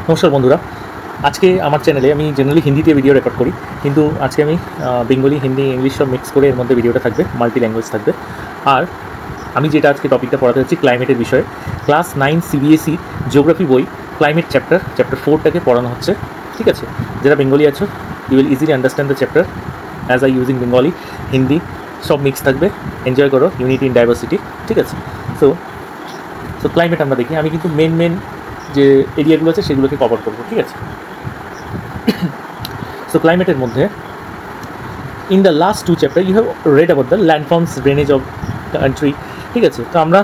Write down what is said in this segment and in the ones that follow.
নমস্কার বন্ধুরা, আজকে আমার চ্যানেলে আমি জেনারেলি হিন্দিতে ভিডিও রেকর্ড করি, কিন্তু আজকে আমি বেঙ্গলি, হিন্দি, ইংলিশ সব মিক্স করে এর মধ্যে ভিডিওটা থাকবে, মাল্টি ল্যাঙ্গুয়েজ থাকবে। আর আমি যেটা আজকে টপিকটা পড়াতে হচ্ছি ক্লাইমেটের বিষয়ে। ক্লাস 9 CBSE জিওগ্রাফি বই ক্লাইমেট চ্যাপ্টার 4টাকে পড়ানো হচ্ছে, ঠিক আছে। যারা বেঙ্গলি আছো, you will easily understand the chapter as I using Bengali, Hindi সব মিক্স থাকবে। এনজয় করো, ইউনিটি ইন ডাইভার্সিটি, ঠিক আছে। সো ক্লাইমেট আমরা দেখি, আমি কিন্তু মেন যে এরিয়াগুলো আছে সেগুলোকে কভার করবো, ঠিক আছে। সো ক্লাইমেটের মধ্যে in the last 2 chapter you have read about the landforms, drainage of country, ঠিক আছে। তো আমরা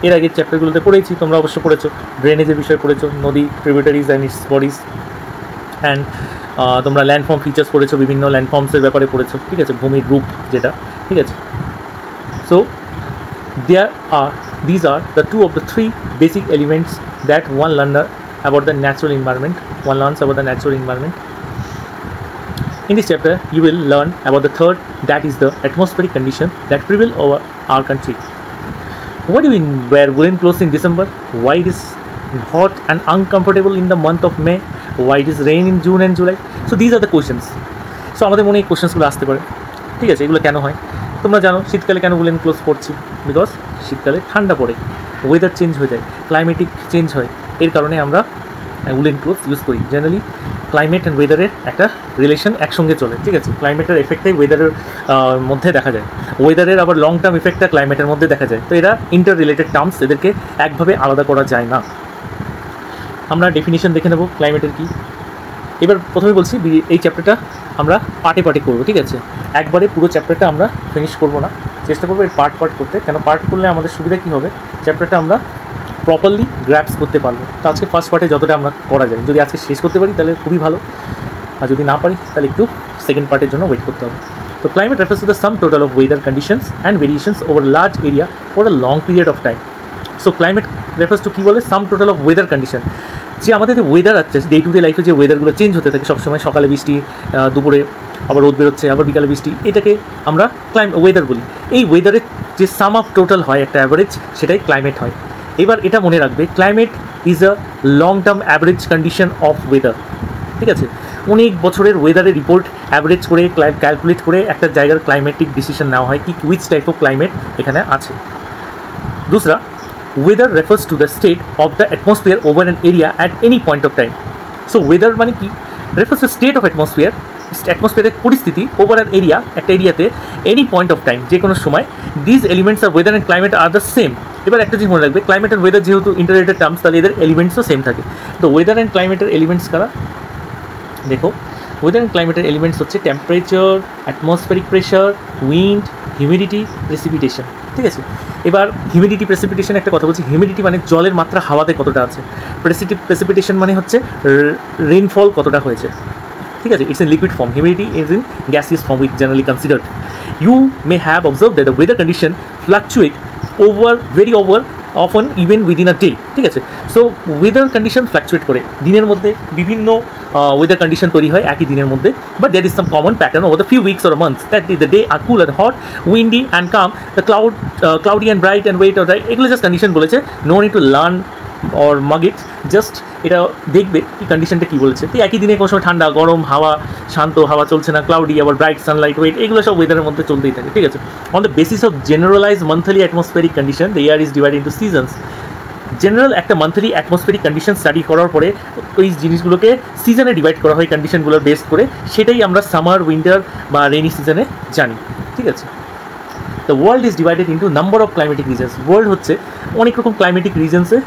এর আগের চ্যাপ্টারগুলোতে পড়েছি, তোমরা অবশ্য পড়েছো, ড্রেনেজের বিষয়ে পড়েছো, নদী, tributaries and it's bodies, and তোমরা ল্যান্ডফর্ম ফিচার্স পড়েছো, বিভিন্ন ল্যান্ডফর্মসের ব্যাপারে পড়েছো, ঠিক আছে, ভূমির রূপ যেটা, ঠিক আছে। So these are the 2 of the 3 basic elements that one learns about the natural environment. In this chapter, you will learn about the third, that is the atmospheric condition that prevail over our country. What do we wear woolen clothes in December? Why it is hot and uncomfortable in the month of May? Why it is rain in June and July? So these are the questions. So আমাদের মনে এই কোশ্চেন্সগুলো আসতে পারে, ঠিক আছে। এগুলো কেন হয় তোমরা জানো। শীতকালে কেন উলেন ক্লোথস পরছি? বিকজ শীতকালে ঠান্ডা পড়ে, ওয়েদার চেঞ্জ হয়ে যায়, ক্লাইমেটিক চেঞ্জ হয়, এর কারণে আমরা উলেন ক্লোথস ইউজ করি। জেনারেলি ক্লাইমেট অ্যান্ড ওয়েদারের একটা রিলেশন একসঙ্গে চলে, ঠিক আছে। ক্লাইমেটের এফেক্টটাই ওয়েদারের মধ্যে দেখা যায়, ওয়েদারের আবার লং টার্ম এফেক্টটা ক্লাইমেটের মধ্যে দেখা যায়। তো এরা ইন্টার রিলেটেড টার্মস, এদেরকে একভাবে আলাদা করা যায় না। আমরা ডেফিনিশন দেখে নেব ক্লাইমেটের কী। এবার প্রথমে বলছি, এই চ্যাপ্টারটা আমরা পার্টে করবো, ঠিক আছে। একবারে পুরো চ্যাপ্টারটা আমরা ফিনিশ করবো না, চেষ্টা করবো এই পার্ট করতে। কেন পার্ট করলে আমাদের সুবিধা কী হবে, চ্যাপ্টারটা আমরা প্রপারলি গ্র্যাপস করতে পারবো। তো আজকে ফার্স্ট পার্টে যতটা আমরা করা যায়, যদি আজকে শেষ করতে পারি তাহলে খুবই ভালো, আর যদি না পারি তাহলে একটু সেকেন্ড পার্টের জন্য ওয়েট করতে হবে। তো climate refers to the sum total of weather conditions and variations over large area for a long period of time. So climate refers to কী বলে, sum total of weather condition, যে আমাদের যে ওয়েদার আছে day to day লাইফে, যে ওয়েদারগুলো change হতে থাকে সবসময়, সকালে বৃষ্টি, দুপুরে আবার রোদ বেরোচ্ছে, আবার বিকালে বৃষ্টি, এটাকে আমরা ওয়েদার বলি। এই ওয়েদারের যে সাম অফ টোটাল হয়, একটা অ্যাভারেজ, সেটাই ক্লাইমেট হয়। এবার এটা মনে রাখবে, climate is a long term average condition of weather, ঠিক আছে। অনেক বছরের ওয়েদারের রিপোর্ট অ্যাভারেজ করে ক্যালকুলেট করে একটা জায়গার ক্লাইমেটিক ডিসিশন নেওয়া হয় কি উইচ টাইপ অফ ক্লাইমেট এখানে আছে। दूसरा, weather refers to the state of the atmosphere over an area at any point of time. So weather মানে কি, refers to state of atmosphere, অ্যাটমসফিয়ারের পরিস্থিতি ওভার অ্যান এরিয়া, একটা এরিয়াতে, এনি পয়েন্ট অফ টাইম, যে কোনো সময়। This elements of weather and climate are the same. এবার একটা জিনিস মনে রাখবে, ক্লাইমেট অ্যান্ড ওয়েদার যেহেতু ইন্টাররিলেটেড টার্মস, তাহলে এদের এলিমেন্টসও সেম থাকে। তো ওয়েদার অ্যান্ড ক্লাইমেটের এলিমেন্টস কারা দেখো। ওয়েদার অ্যান্ড ক্লাইমেটের এলিমেন্টস হচ্ছে temperature, atmospheric pressure, wind, humidity, precipitation, ঠিক আছে। এবার হিউমিডিটি, প্রেসিপিটেশন একটা কথা বলছি। হিউমিডিটি মানে জলের মাত্রা হাওয়াতে কতটা আছে, প্রেসিপিটেশন মানে হচ্ছে রেইনফল কতটা হয়েছে, ঠিক আছে। It's in liquid form, humidity is in gaseous form, which generally considered. You may have observe that the weather condition fluctuate very often even within a day, ঠিক আছে। সো ওয়েদার কন্ডিশন ফ্লাকচুয়েট করে, দিনের মধ্যে বিভিন্ন weather condition তৈরি হয় একই দিনের মধ্যে, but there is some common pattern over the few weeks or months, that the day are cool and hot, windy and calm, the cloudy and bright and wet or dry. এগুলো just condition বলেছে, no need to learn or mug it, just এটা দেখবে কি কন্ডিশনটা কী বলেছে। তো একই দিনে কোনো সময় ঠান্ডা, গরম, হাওয়া, শান্ত হাওয়া চলছে না, ক্লাউডি, আবার ব্রাইট, সানলাইট, ওয়েট, এগুলো সব ওয়েদারের মধ্যে চলতেই থাকে, ঠিক আছে। On the basis of generalise monthly atmospheric condition, the year is divide into seasons. General একটা মান্থলি অ্যাটমসফেরিক কন্ডিশন স্টাডি করার পরে ওই জিনিসগুলোকে সিজনে ডিভাইড করা হয় কন্ডিশনগুলো বেস করে, সেটাই আমরা সামার, উইন্টার বা রেনি সিজনে জানি, ঠিক আছে। The world is divided into number of climatic reasons. World হচ্ছে অনেক রকম ক্লাইমেটিক রিজনসে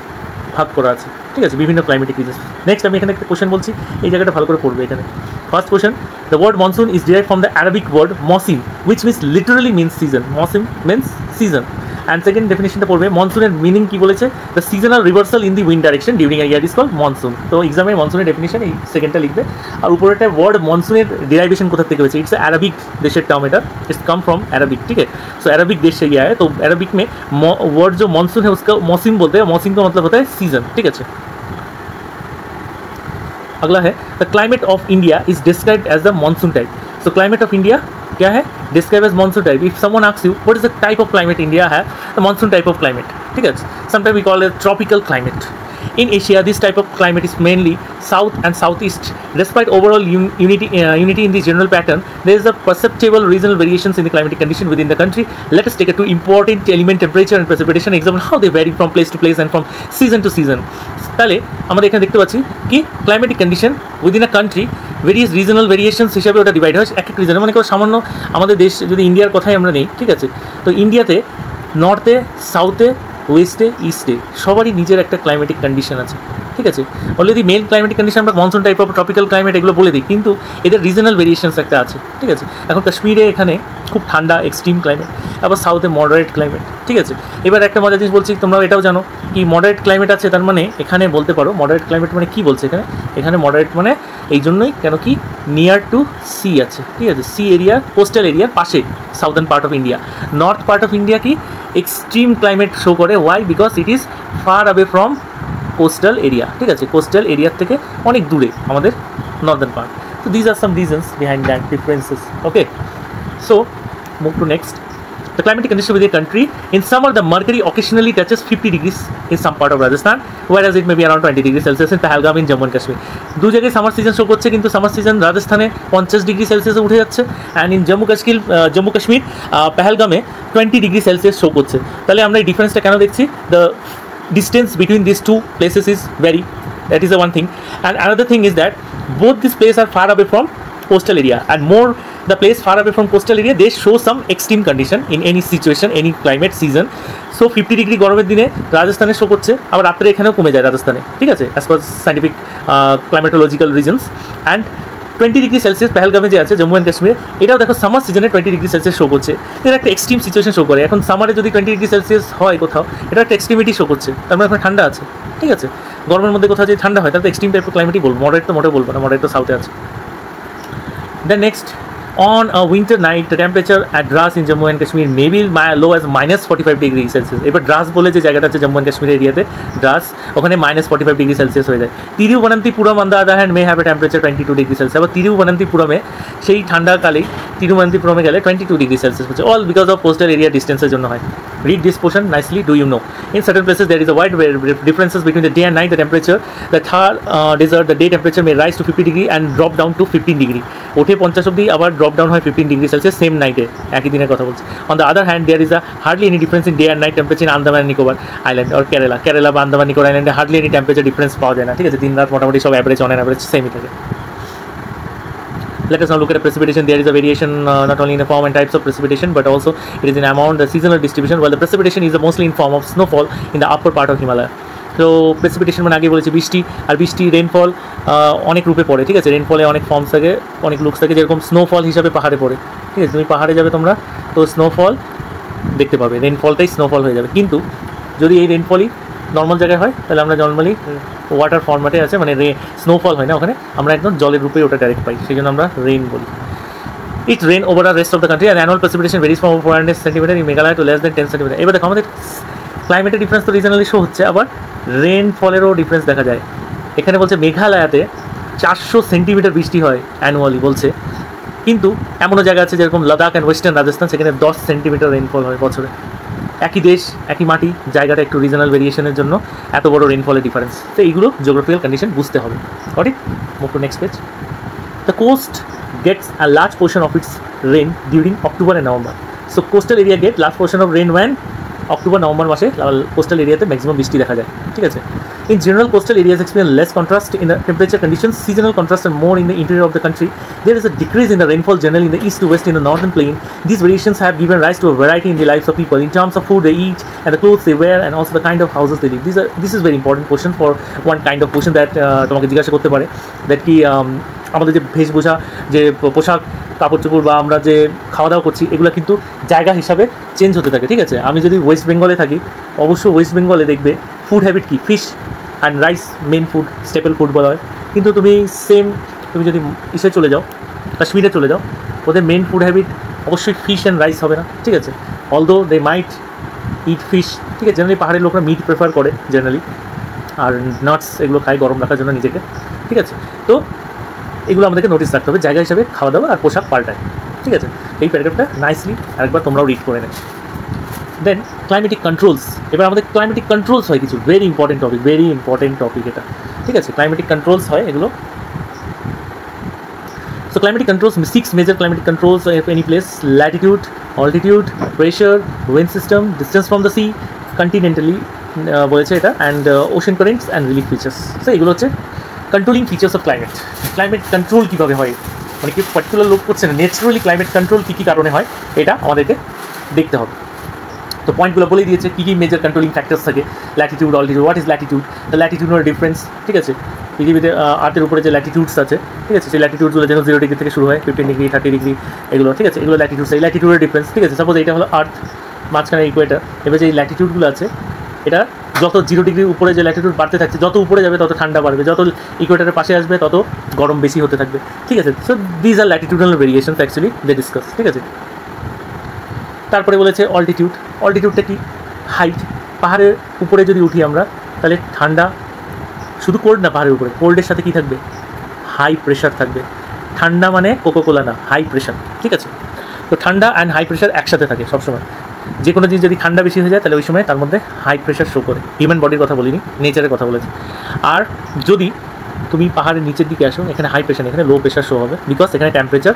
ভাগ করা আছে, ঠিক আছে, বিভিন্ন ক্লাইমেটিক রিজনস। নেক্সট আমি এখানে একটা কোশ্চেন বলছি, এই জায়গাটা ভালো করে পড়বে। এখানে first question, the word monsoon is derived from the Arabic word mausim, which means literally means season. Mausim means season. And second ডেফিনেশনটা পড়বে, মনসুনের মিনিং কী বলেছে, the seasonal reversal in the wind direction during a year is called monsoon. তো এক্সামে মনসুনের definition এই সেকেন্ডটা লিখবে। আর উপরেটা word মনসুনের derivation কোথা থেকে হয়েছে, ইটস অ্যারাবিক দেশের টার্ম, এটা इट्स कम फ्रॉम अरबिक, ठीक है। सो अरबिक देश से गया है, तो अरबिक में वर्ड जो मानसून है उसका मौसम बोलते हैं। मौसम का मतलब होता है सीजन, ठीक है। अगला है, the climate of India is described as the monsoon type. So climate of India क्या है, describe as monsoon type. If someone asks you what is the type of climate India है, the monsoon type of climate, ठीक है। Sometime we call it tropical climate. In Asia, this type of climate is mainly south and southeast. Despite overall unity in the general pattern, there is a perceptible regional variations in the climatic condition within the country. Let us take a two important element, temperature and precipitation, examine how they vary from place to place and from season to season. তাহলে আমরা এখানে দেখতে পাচ্ছি কি climatic condition within a country various regional variations হিসাবে ওটা divide হয় এক এক রিজনে। মনে করো সামান্য আমাদের দেশ যদি ইন্ডিয়ার কথাই আমরা নেই, ঠিক আছে, তো ইন্ডিয়াতে নর্থে, সাউথে, ওয়েস্টে, ইস্টে সবারই নিজের একটা ক্লাইমেটিক কন্ডিশন আছে, ঠিক আছে। অলরেডি মেন ক্লাইমেটিক কন্ডিশন আমরা monsoon type of tropical climate এগুলো বলে দিই, কিন্তু এদের রিজনাল ভেরিয়েশনস একটা আছে, ঠিক আছে। এখন কাশ্মীরে এখানে খুব ঠান্ডা এক্সট্রিম ক্লাইমেট, আবার সাউথে মডারেট ক্লাইমেট, ঠিক আছে। এবার একটা মজার জিনিস বলছি, তোমরাও এটাও জানো কি মডারেট ক্লাইমেট আছে, তার মানে এখানে বলতে পারো মডারেট ক্লাইমেট মানে কী বলছে এখানে, এখানে মডারেট মানে এই জন্যই কেন কি নিয়ার টু সি আছে, ঠিক আছে, সি এরিয়া কোস্টাল এরিয়ার পাশে southern part of India. North part of India কি এক্সট্রিম ক্লাইমেট শো করে, why? Because it is far away from coastal area, ঠিক আছে, কোস্টাল এরিয়ার থেকে অনেক দূরে আমাদের northern part. So these are some reasons behind that differences. Okay, so move to next. The climatic condition within a country. In summer, the mercury occasionally touches 50 degrees in some part of Rajasthan, whereas it may be around 20 degrees Celsius in Pahalgam in Jammu and Kashmir. দু জায়গায় summer season show করছে, কিন্তু summer season রাজস্থানে 50 degree সেলসিয়াসে উঠে যাচ্ছে, and in Jammu Kashmir পেহেলগামে 20 degree Celsius show করছে। তাহলে আমরা এই ডিফারেন্সটা কেন দেখছি? The distance between these two places is very, that is the one thing. And another thing is that both these places are far away from coastal area, and more the place far away from coastal area, they show some extreme condition in any situation, any climate season. So 50 degree গরমের দিনে রাজস্থানে show করছে, আবার রাত্রে এখানেও কমে যায় রাজস্থানে, ঠিক আছে, as per scientific climatological reasons. And 20 degree Celsius পেহেলগামে যে আছে জম্মু অ্যান্ড কাশ্মীর, এটাও দেখো সামার সিজনে 20 ডিগ্রি সেলসিয়াস শো করছে। এটা একটা এক্সট্রিম সিচুয়েশন শো করে। এখন সামারে যদি 20 ডিগ্রি সেলসিয়াস হয় কোথাও, এটা একটা এক্সট্রিমিটি শো করছে, তার মানে এখন ঠান্ডা আছে, ঠিক আছে। গরমের মধ্যে কোথাও যদি ঠান্ডা হয় তাহলে এক্সট্রিম টাইপের ক্লাইমেটই বলবো, মডারেট তো মোটেও বলবো না, মডারেট তো সাউথে আছে। Then next, on a winter night the temperature at Dras in Jammu and Kashmir may be low as -45 degree Celsius. এবার ড্রাস বলে যে জায়গাটা আছে জম্মু অ্যান্ড কাশ্মীর এরিয়াতে, ড্রাস, ওখানে -45 ডিগ্রি সেলসিয়াস হয়ে যায়। Thiruvananthapuram on the other hand may have a temperature 22 degree Celsius. আবার তিরুবনন্তপুরমে সেই ঠান্ডাকালেই তিরুবনন্তপুরমে গেলে 22 ডিগ্রি সেলসিয়াস হচ্ছে, all because of coastal area ডিস্টেন্সের জন্য হয়। Read this portion nicely. Do you know? In certain places there is a wide differences between the day and night. The temperature, the Thar desert, the day temperature may rise to 50 degree and drop down to 15 degree. ওঠে 50 অবধি, আবার drop down হয় 15 degree Celsius same নাইটে, একই দিনের কথা বলছি। On the other hand there is a hardly any difference in day and night temperature in Andaman and Nicobar island or Kerala বা আন্দামান নিকোবর আইল্যান্ডে হার্ডলি এনি টেম্পারেচার ডিফারেন্স পাওয়া যায় না, ঠিক আছে, দিন রাত মোটামুটি সব অ্যাভারেজ, অন অ্যাভারেজ সেমই থাকে। Let us now look at the precipitation. There is a variation not only in the form and types of precipitation, but also it is in amount, the seasonal distribution. While the precipitation is mostly in form of snowfall in the upper part of Himalaya. তো precipitation মানে আগে বলেছি বৃষ্টি, আর বৃষ্টি rainfall অনেক রূপে পড়ে, ঠিক আছে, রেনফলে অনেক ফর্মস থাকে, অনেক লুকস থাকে, যেরকম স্নোফল হিসাবে পাহাড়ে পড়ে, ঠিক আছে, তুমি পাহাড়ে যাবে তোমরা তো স্নোফল দেখতে পাবে, রেনফলটাই স্নোফল হয়ে যাবে। কিন্তু যদি এই রেনফলই নর্মাল জায়গায় হয় তাহলে আমরা নর্মালি ওয়াটার ফর্ম্যাটে আছে, মানে স্নোফল হয় না ওখানে, আমরা একদম জলের রূপে ওটা ডাইরেক্ট পাই, সেই জন্য আমরা রেন বলি। It rain over the rest of the country and annual precipitation varies from 400 centimeter in Meghalaya to less than 10 centimeter. এবার দেখো আমাদের ক্লাইমেটের ডিফারেন্স তো রিজনালি শো হচ্ছে, আবার রেনফলেরও ডিফারেন্স দেখা যায়। এখানে বলছে মেঘালয়াতে 400 সেন্টিমিটার বৃষ্টি হয় অ্যানুয়ালি বলছে, কিন্তু এমনও জায়গা আছে যেরকম লাদাখ অ্যান্ড ওয়েস্টার্ন রাজস্থান, সেখানে 10 সেন্টিমিটার রেনফল হয় বছরে। একই দেশ, একই মাটি, জায়গাটা একটু রিজনাল ভেরিয়েশনের জন্য এত বড় রেনফলের ডিফারেন্স। তো এইগুলো জিওগ্রাফিক্যাল কন্ডিশন বুঝতে হবে। Got it? Move to next page. The coast gets a large portion of its rain during October and November. So coastal area get large portion of rain when October November মাসে coastal এরিয়াতে maximum বৃষ্টি দেখা যায়, ঠিক আছে। In general, coastal areas experience less contrast in the temperature conditions, seasonal contrast and more in the interior of the country. There is a decrease in the rainfall generally in the east to west in the northern plain. These variations have given rise to a variety in the lives of people in terms of food they eat and the clothes they wear and also the kind of houses they live. This is very important question for one kind of question that তোমাকে জিজ্ঞাসা করতে পারে, that কি আমাদের যে বেশভূষা, যে পোশাক কাপড় চোপড় বা আমরা যে খাওয়া দাওয়া করছি, এগুলো কিন্তু জায়গা হিসাবে চেঞ্জ হতে থাকে, ঠিক আছে। আমি যদি ওয়েস্ট বেঙ্গলে থাকি, অবশ্যই ওয়েস্ট বেঙ্গলে দেখবে ফুড হ্যাবিট কি fish and rice main food, staple food বলা হয়। কিন্তু তুমি যদি ইসে চলে যাও, কাশ্মীরে চলে যাও, ওদের মেন ফুড হ্যাবিট অবশ্যই ফিশ অ্যান্ড রাইস হবে না, ঠিক আছে। অলদো দে মাইট ইট ফিশ, ঠিক আছে, জেনারেলি পাহাড়ের লোকরা মিট প্রেফার করে জেনারেলি, আর নাটস এগুলো খায় গরম রাখার জন্য নিজেকে, ঠিক আছে। তো এগুলো আমাদেরকে নোটিস রাখতে হবে, জায়গা হিসাবে খাওয়া দাওয়া আর পোশাক পাল্টায়, ঠিক আছে। এই প্যারাগ্রাফটা নাইসলি আরেকবার তোমরাও রিড করে নেবে। দেন ক্লাইমেটিক কন্ট্রোলস। এবার আমাদের ক্লাইমেটিক কন্ট্রোলস হয় কিছু, ভেরি ইম্পর্টেন্ট টপিক এটা, ঠিক আছে। ক্লাইমেটিক কন্ট্রোলস হয় এগুলো। So climatic controls, 6 major climatic controls of any place: latitude, altitude, pressure, wind system, distance from the sea, continentally বলেছে এটা, and ocean currents and relief features. So এগুলো হচ্ছে controlling features of climate. Climate control কীভাবে হয়, মানে কি particular লোক করছে না, ন্যাচারালি ক্লাইমেট কন্ট্রোল কী কী কারণে হয় এটা আমাদেরকে দেখতে হবে। তো পয়েন্টগুলো বলেই দিয়েছে কী কী মেজর কন্ট্রোলিং ফ্যাক্টরস থাকে। Latitude, altitude, what is latitude, the latitudinal difference, ঠিক আছে। পৃথিবীতে আর্থের উপরে যে ল্যাটিটিউডস আছে, ঠিক আছে, সেই ল্যাটিটিউডগুলো যেমন 0 ডিগ্রি থেকে শুরু হয়, 15 ডিগ্রি, 30 ডিগ্রি, এগুলো, ঠিক আছে, এগুলো ল্যাটিটিউডস, এই ল্যাটিটিউডের ডিফারেন্স, ঠিক আছে। সাপোজ এইটা হলো আর্থ, মাঝখানে ইকুয়েটার। এবার যে ল্যাটিটিউডগুলো আছে, এটা যত 0 ডিগ্রির উপরে যে ল্যাটিটিউড বাড়তে থাকছে, যত উপরে যাবে তত ঠান্ডা বাড়বে, যত ইকুয়েটারের পাশে আসবে তত গরম বেশি হতে থাকবে, ঠিক আছে। So these are latitudinal variations actually they discuss, ঠিক আছে। তারপরে বলেছে অল্টিটিউড। অল্টিটিউডটা কি? হাইট। পাহাড়ের উপরে যদি উঠি আমরা, তাহলে ঠান্ডা, শুধু কোল্ড না, পাহাড়ের উপরে কোল্ডের সাথে কী থাকবে? হাই প্রেশার থাকবে। ঠান্ডা মানে কোকোকোলা না, হাই প্রেশার, ঠিক আছে। তো ঠান্ডা অ্যান্ড হাই প্রেশার একসাথে থাকে সবসময়। যে কোনো জিনিস যদি ঠান্ডা বেশি হয়ে যায় তাহলে ওই সময় তার মধ্যে হাই প্রেশার শো করে। হিউম্যান বডির কথা বলিনি, নেচারের কথা বলেছি। আর যদি তুমি পাহাড়ের নিচের দিকে আসো, এখানে হাই প্রেশার, এখানে লো প্রেশার শো হবে, বিকজ এখানে টেম্পারেচার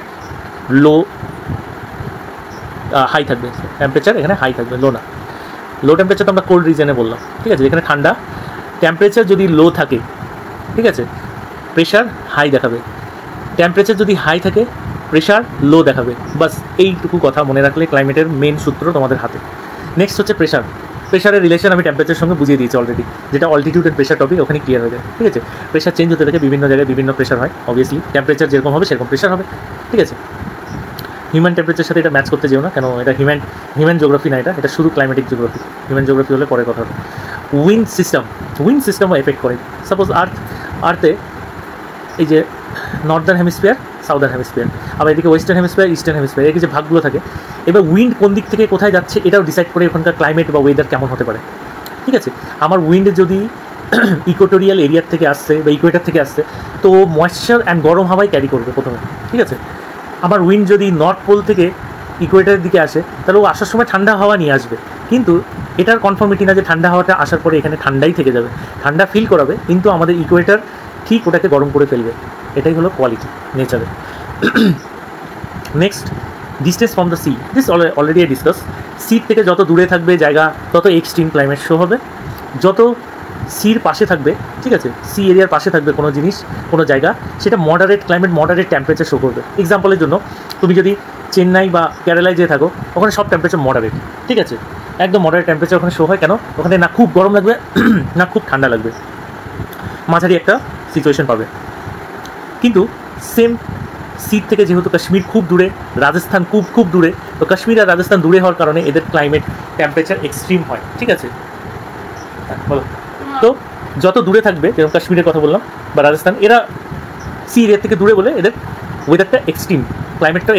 হাই থাকবে, টেম্পারেচার এখানে হাই থাকবে, লো না। লো টেম্পারেচার তো আমরা কোল্ড রিজনে বললাম, ঠিক আছে। যেখানে ঠান্ডা, টেম্পারেচার যদি লো থাকে, ঠিক আছে, প্রেশার হাই দেখাবে। টেম্পারেচার যদি হাই থাকে, প্রেশার লো দেখাবে। বাস এইটুকু কথা মনে রাখলে ক্লাইমেটের মেন সূত্র তোমাদের হাতে। নেক্সট হচ্ছে প্রেশার। প্রেশারের রিলেশন আমি টেম্পারেচারের সঙ্গে বুঝিয়ে দিয়েছি অলরেডি, যেটা অল্টিটিউড এন্ড প্রেশার টপিক, ওখানে ক্লিয়ার হয়ে যায়, ঠিক আছে। প্রেশার চেঞ্জ হতে থাকে, বিভিন্ন জায়গায় বিভিন্ন প্রেশার হয়, অবভিয়াসলি টেম্পারেচার যেরকম হবে সেরকম প্রেশার হবে, ঠিক আছে। হিউম্যান টেম্পারেচারের সাথে এটা ম্যাচ করতে যেও না, কেন এটা হিউম্যান জিওগ্রাফি না, এটা শুধু ক্লাইমেটিক জিওগ্রাফি। হিউম্যান জিওগ্রাফি হলে পরে কথা হবে। উইন্ড সিস্টেমও এফেক্ট করে। সাপোজ আর্থে এই যে নর্দার্ন হেমিস্ফিয়ার, সাউদার্ন হেমিস্ফিয়ার, আবার এদিকে ওয়েস্টার্ন হেমিস্ফিয়ার, ইস্টার্ন হেমিস্ফিয়ার, এর যে ভাগগুলো থাকে, এবার উইন্ড কোন দিক থেকে কোথায় যাচ্ছে এটাও ডিসাইড করে ওখানকার ক্লাইমেট বা ওয়েদার কেমন হতে পারে, ঠিক আছে। আমার উইন্ড যদি ইকুয়েটোরিয়াল এরিয়ার থেকে আসছে বা ইকুয়েটার থেকে আসছে, তো ময়েশ্চার অ্যান্ড গরম হাওয়াই ক্যারি করবে প্রথমে, ঠিক আছে। আমার উইন্ড যদি নর্থ পোল থেকে ইকুয়েটারের দিকে আসে, তাহলে ও আসার সময় ঠান্ডা হাওয়া নিয়ে আসবে, কিন্তু এটার কনফার্মিটি না যে ঠান্ডা হাওয়াটা আসার পরে এখানে ঠান্ডাই থেকে যাবে, ঠান্ডা ফিল করাবে, কিন্তু আমাদের ইকুয়েটার ঠিক ওটাকে গরম করে ফেলবে। এটাই হলো কোয়ালিটি নেচারে। Next, distance from the sea. This already discuss. Sea থেকে যত দূরে থাকবে জায়গা, তত এক্সট্রিম ক্লাইমেট শো হবে। যত সির পাশে থাকবে, ঠিক আছে, সি এরিয়ার পাশে থাকবে কোনো জিনিস, কোনো জায়গা, সেটা moderate climate, moderate temperature show করবে। এক্সাম্পলের জন্য তুমি যদি চেন্নাই বা কেরালায় যেয়ে থাকো, ওখানে সব টেম্পারেচার মডারেট, ঠিক আছে, একদম মডারেট টেম্পারেচার ওখানে শো হয়। কেন? ওখানে না খুব গরম লাগবে না খুব ঠান্ডা লাগবে, মাঝারি একটা সিচুয়েশন পাবে। কিন্তু সেম সিট থেকে যেহেতু কাশ্মীর খুব দূরে, রাজস্থান খুব দূরে, তো কাশ্মীর আর রাজস্থান দূরে হওয়ার কারণে এদের ক্লাইমেট টেম্পারেচার এক্সট্রিম হয়, ঠিক আছে। বলো, তো যত দূরে থাকবে, যেরকম কাশ্মীরের কথা বললাম বা রাজস্থান, এরা সি এরিয়া থেকে দূরে বলে এদের ওয়েদারটা এক্সট্রিম, ক্লাইমেটটা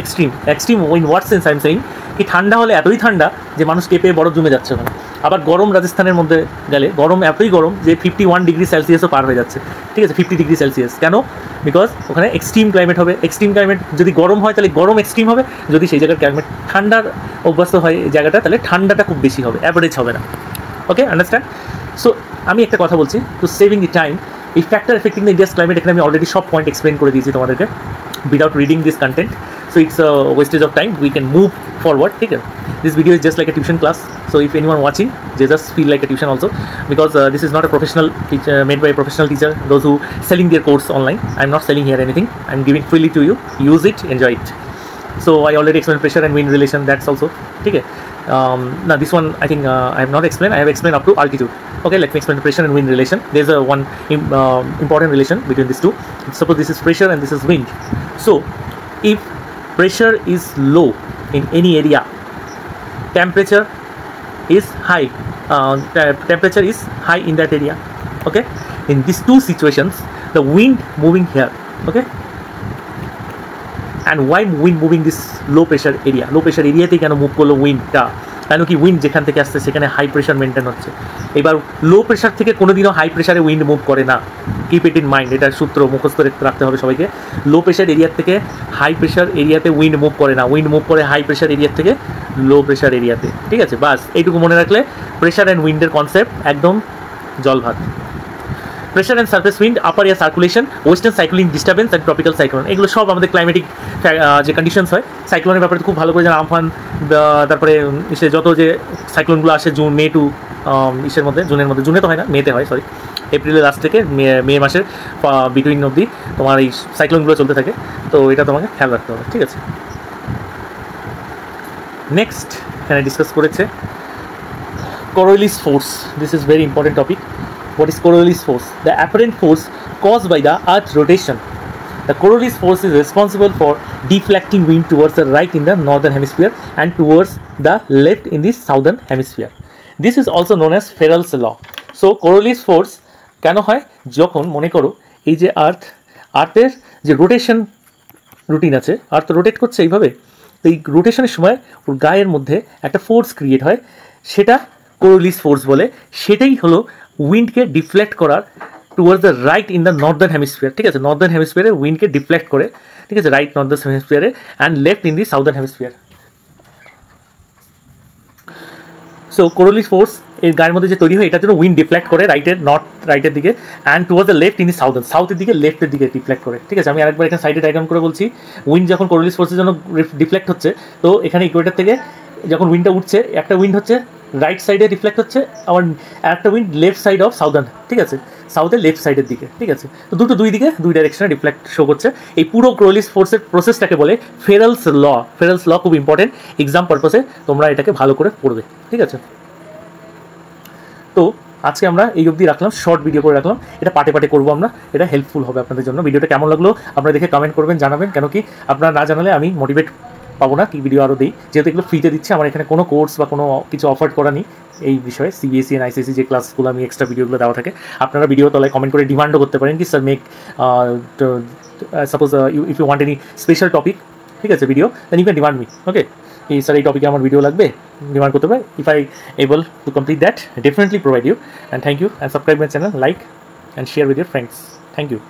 extreme in what sense I am saying, কি ঠান্ডা হলে এতই ঠান্ডা যে মানুষ কেঁপে বরফ জমে যাচ্ছে ওখানে। আবার গরম রাজস্থানের মধ্যে গেলে গরম এতই গরম যে 51 ডিগ্রি সেলসিয়াসও পার হয়ে যাচ্ছে, ঠিক আছে, 50 ডিগ্রি সেলসিয়াস। কেন? বিকজ ওখানে এক্সট্রিম ক্লাইমেট হবে। এক্সট্রিম ক্লাইমেট যদি গরম হয় তাহলে গরম এক্সট্রিম হবে, যদি সেই জায়গার ক্লাইমেট ঠান্ডার অভ্যস্ত হয় এই জায়গাটা, তাহলে ঠান্ডাটা খুব বেশি হবে, অ্যাভারেজ হবে না। ওকে, আন্ডারস্ট্যান্ড? সো আমি একটা কথা বলছি, টু সেভিং দি টাইম, এই factor affecting the India's climate, এখানে আমি অলরেডি সব পয়েন্ট এক্সপ্লেন করে দিয়েছি তোমাদেরকে without reading this content, so it's a wastage of time. We can move forward. Okay, this video is just like a tuition class, so if anyone watching, they just feel like a tuition also, because this is not a professional teacher, made by a professional teacher, those who selling their course online. I'm not selling here anything, I'm giving freely to you. Use it, enjoy it. So I already explained pressure and wind relation, that's also okay. Now this one I think I have not explained. I have explained up to altitude. Okay, let me explain the pressure and wind relation. There's a one important relation between these two. Suppose this is pressure and this is wind. So if pressure is low in any area, temperature is high. Temperature is high in that area. Okay, in these two situations, the wind moving here. Okay, and why wind moving this low pressure area? Low pressure area তে কেন move করলো উইন্ডটা? কেন কি wind যেখান থেকে আসছে সেখানে high pressure maintain হচ্ছে। এবার লো প্রেশার থেকে কোনোদিনও হাই প্রেশারে উইন্ড মুভ করে না, কিপ ইট ইন মাইন্ড, এটার সূত্র মুখস্থ রাখতে হবে সবাইকে। লো প্রেশার এরিয়ার থেকে হাই প্রেশার এরিয়াতে উইন্ড মুভ করে না, উইন্ড মুভ করে হাই প্রেশার এরিয়ার থেকে লো প্রেশার এরিয়াতে, ঠিক আছে? বাস এইটুকু মনে রাখলে প্রেশার অ্যান্ড উইন্ডের কনসেপ্ট একদম জল ভাত। Pressure and surface wind, upper air circulation, western cycling disturbance and tropical cyclone, এগুলো সব আমাদের ক্লাইমেটিক যে কন্ডিশনস হয় সাইক্লোনের ব্যাপারে খুব ভালো করে জানা। আমফান, তারপরে সে যত যে সাইক্লোনগুলো আসে জুন মে টু ইসের মধ্যে, জুনে তো হয় না, মেতে হয়, সরি, এপ্রিলের লাস্ট থেকে মে মাসের বিটুইন অবধি তোমার এই সাইক্লোনগুলো চলতে থাকে। তো এটা তোমাকে খেয়াল রাখতে হবে, ঠিক আছে? নেক্সট এখানে ডিসকাস করেছে Coriolis force. This is very important topic. What is Coriolis force? The apparent force caused by the Earth's rotation. The Coriolis force is responsible for deflecting wind towards the right in the northern hemisphere and towards the left in the southern hemisphere. This is also known as Ferrel's law. So Coriolis force কেন হয়? যখন মনে করো এই যে আর্থের যে rotation routine আছে, আর্থ rotate করছে এইভাবে, তো এই রোটেশনের সময় ওর গায়ের মধ্যে একটা ফোর্স ক্রিয়েট হয়, সেটা কোরিওলিস ফোর্স বলে। সেটাই হলো উইন্ডকে ডিফ্লেক্ট করার towards the right in the northern hemisphere, ঠিক আছে? নর্দার্ন হেমিস্ফিয়ারে উইন্ডকে ডিফ্লেক্ট করে, ঠিক আছে, রাইট নর্দার্ন হেমিস্ফিয়ারে and left in the southern hemisphere. So Coriolis force এর গায়ের মধ্যে যে তৈরি হয়, এটার জন্য উইন্ড ডিফ্লেক্ট করে রাইটের দিকে and towards the left in দি সাউথের দিকে, লেফটের দিকে ডিফ্লেক্ট করে, ঠিক আছে? আমি আরেকবার এখানে সাইডে ডায়াগ্রাম করে বলছি। উইন্ড যখন কোরিওলিস ফোর্সের জন্য ডিফ্লেক্ট হচ্ছে, তো এখানে ইকুয়েটর থেকে যখন উইন্ডটা উঠছে, একটা উইন্ড হচ্ছে রাইট সাইডে রিফ্লেক্ট হচ্ছে, আবার একটা wind left side of southern, ঠিক আছে, সাউথের লেফট সাইডের দিকে, ঠিক আছে? তো দুই দিকে দুই ডাইরেকশনে রিফ্লেক্ট শো করছে। এই পুরো কোরিওলিস ফোর্সের প্রসেসটাকে বলে ফেরেলস ল। ফেরেলস ল খুব ইম্পর্টেন্ট, এক্সাম পারপাসে তোমরা এটাকে ভালো করে পড়বে, ঠিক আছে? তো আজকে আমরা এই অবধি রাখলাম, শর্ট ভিডিও করে রাখলাম। এটা পাটে পাটে করবো আমরা, এটা হেল্পফুল হবে আপনাদের জন্য। ভিডিওটা কেমন লাগলো আপনারা দেখে কমেন্ট করবেন, জানাবেন, কেন কি আপনারা না জানালে আমি মোটিভেট পাবো না কি ভিডিও আরও দিই। যেহেতু এগুলো ফ্রিতে দিচ্ছে, আমার এখানে কোনো কোর্স বা কোনো কিছু অফার করা নেই এই বিষয়ে। সিবিএসই এন্ড আইসিএসসি যে ক্লাসগুলো আমি এক্সট্রা ভিডিওগুলো দেওয়া থাকে, আপনারা ভিডিও তলায় কমেন্ট করে ডিমান্ডও করতে পারেন কি sir make suppose if you want any special topic, ঠিক আছে, video, then you can demand me, okay, এই স্যার এই টপিকে আমার ভিডিও লাগবে, ডিমান্ড করতে পারে। If I able to complete that, definitely provide you, and thank you, and subscribe my channel, like and share with your friends. Thank you.